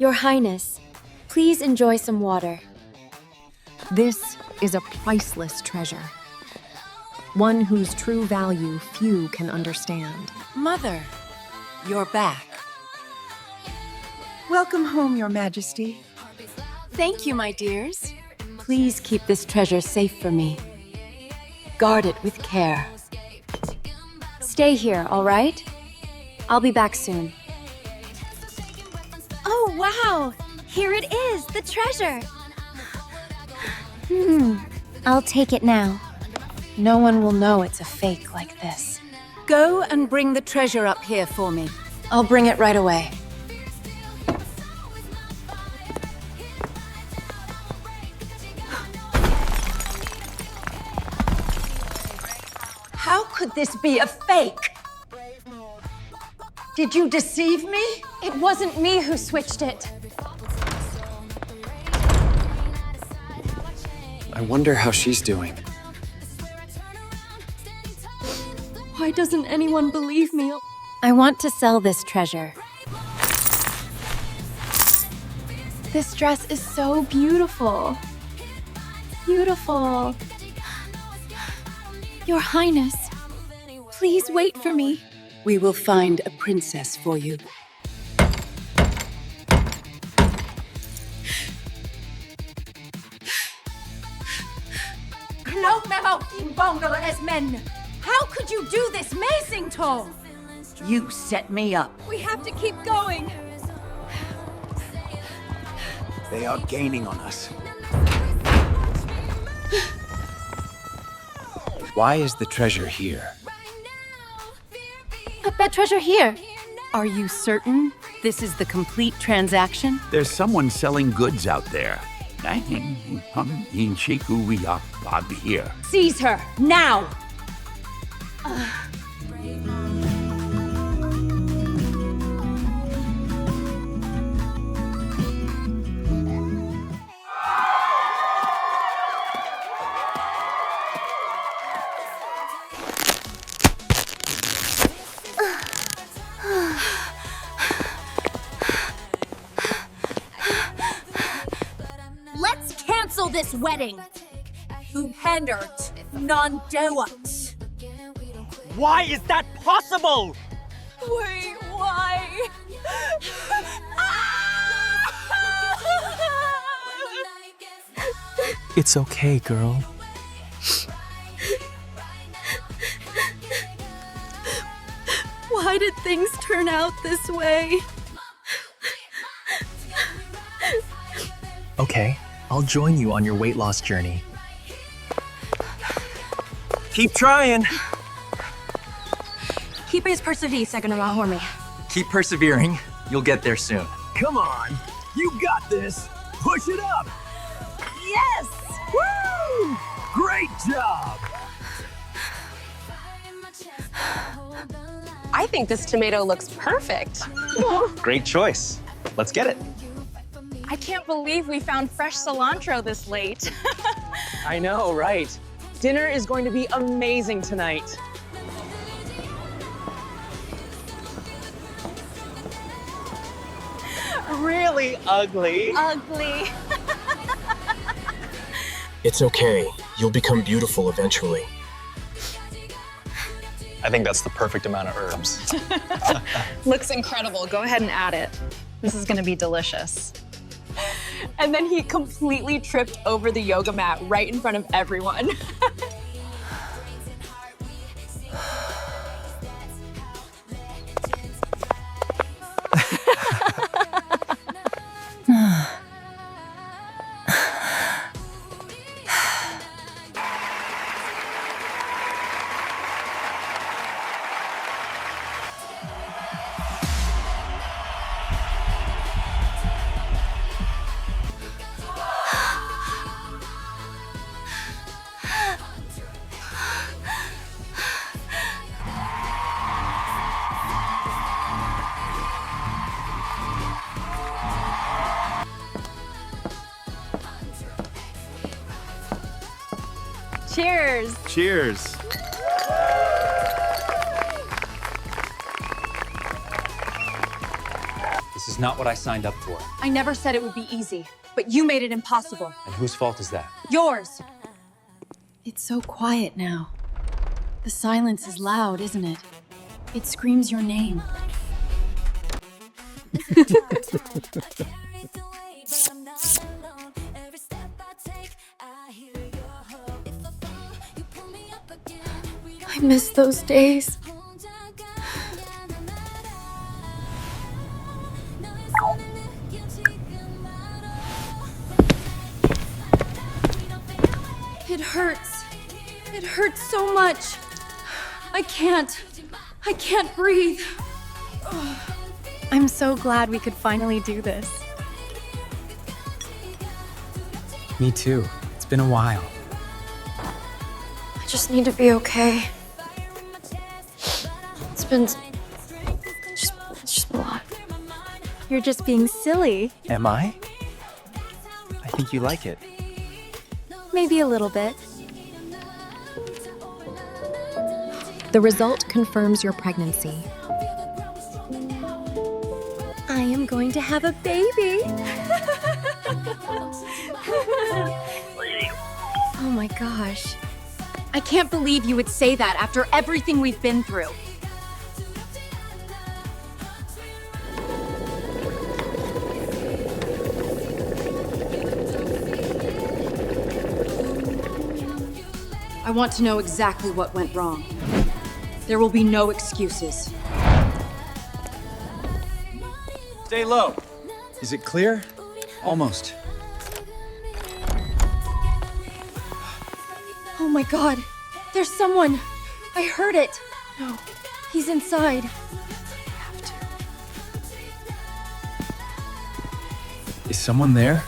Your Highness, please enjoy some water. This is a priceless treasure. One whose true value few can understand. Mother, you're back. Welcome home, Your Majesty. Thank you, my dears. Please keep this treasure safe for me. Guard it with care. Stay here, all right? I'll be back soon. Oh, wow! Here it is, the treasure! I'll take it now. No one will know it's a fake like this. Go and bring the treasure up here for me. I'll bring it right away. How could this be a fake? Did you deceive me? It wasn't me who switched it. I wonder how she's doing. Why doesn't anyone believe me? I want to sell this treasure. This dress is so beautiful. Beautiful. Your Highness, please wait for me. We will find a princess for you. How could you do this, Masington? You set me up. We have to keep going. They are gaining on us. Why is the treasure here? Put that treasure here. Are you certain this is the complete transaction? There's someone selling goods out there. Here. Seize her, now! Let's cancel this wedding. Non-dewat. Why is that possible? Wait, why? It's okay, girl. Why did things turn out this way? Okay, I'll join you on your weight loss journey. Keep trying. Keep his persevere, second me. Keep persevering. You'll get there soon. Come on. You got this. Push it up. Yes! Woo! Great job. I think this tomato looks perfect. Great choice. Let's get it. I can't believe we found fresh cilantro this late. I know, right? Dinner is going to be amazing tonight. Really ugly. Ugly. It's okay. You'll become beautiful eventually. I think that's the perfect amount of herbs. Looks incredible. Go ahead and add it. This is gonna be delicious. And then he completely tripped over the yoga mat right in front of everyone. Cheers. Cheers. This is not what I signed up for. I never said it would be easy, but you made it impossible. And whose fault is that? Yours. It's so quiet now. The silence is loud, isn't it? It screams your name. I miss those days. It hurts. It hurts so much. I can't breathe. I'm so glad we could finally do this. Me too. It's been a while. I just need to be okay. It's just a lot. You're just being silly. Am I? I think you like it. Maybe a little bit. The result confirms your pregnancy. I am going to have a baby. Oh my gosh. I can't believe you would say that after everything we've been through. I want to know exactly what went wrong. There will be no excuses. Stay low. Is it clear? Almost. Oh my god. There's someone. I heard it. No, he's inside. Is someone there?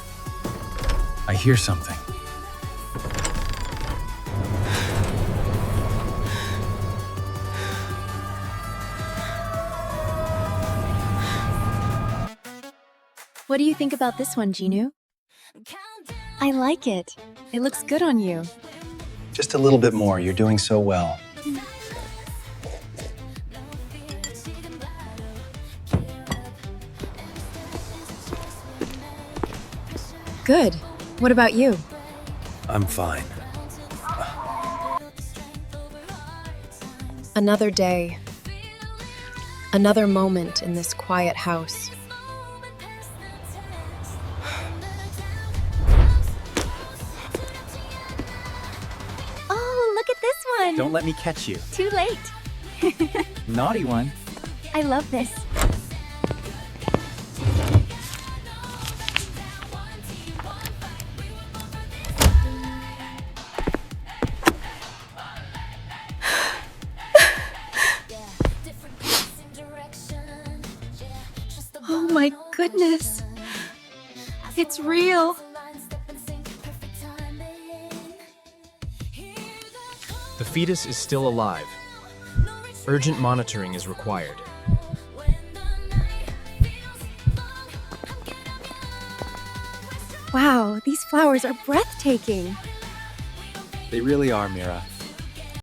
I hear something. What do you think about this one, Jinu? I like it. It looks good on you. Just a little bit more. You're doing so well. Good. What about you? I'm fine. Another day. Another moment in this quiet house. Oh, look at this one. Don't let me catch you. Too late. Naughty one. I love this. Oh my goodness. It's real. The fetus is still alive. Urgent monitoring is required. Wow, these flowers are breathtaking. They really are, Mira.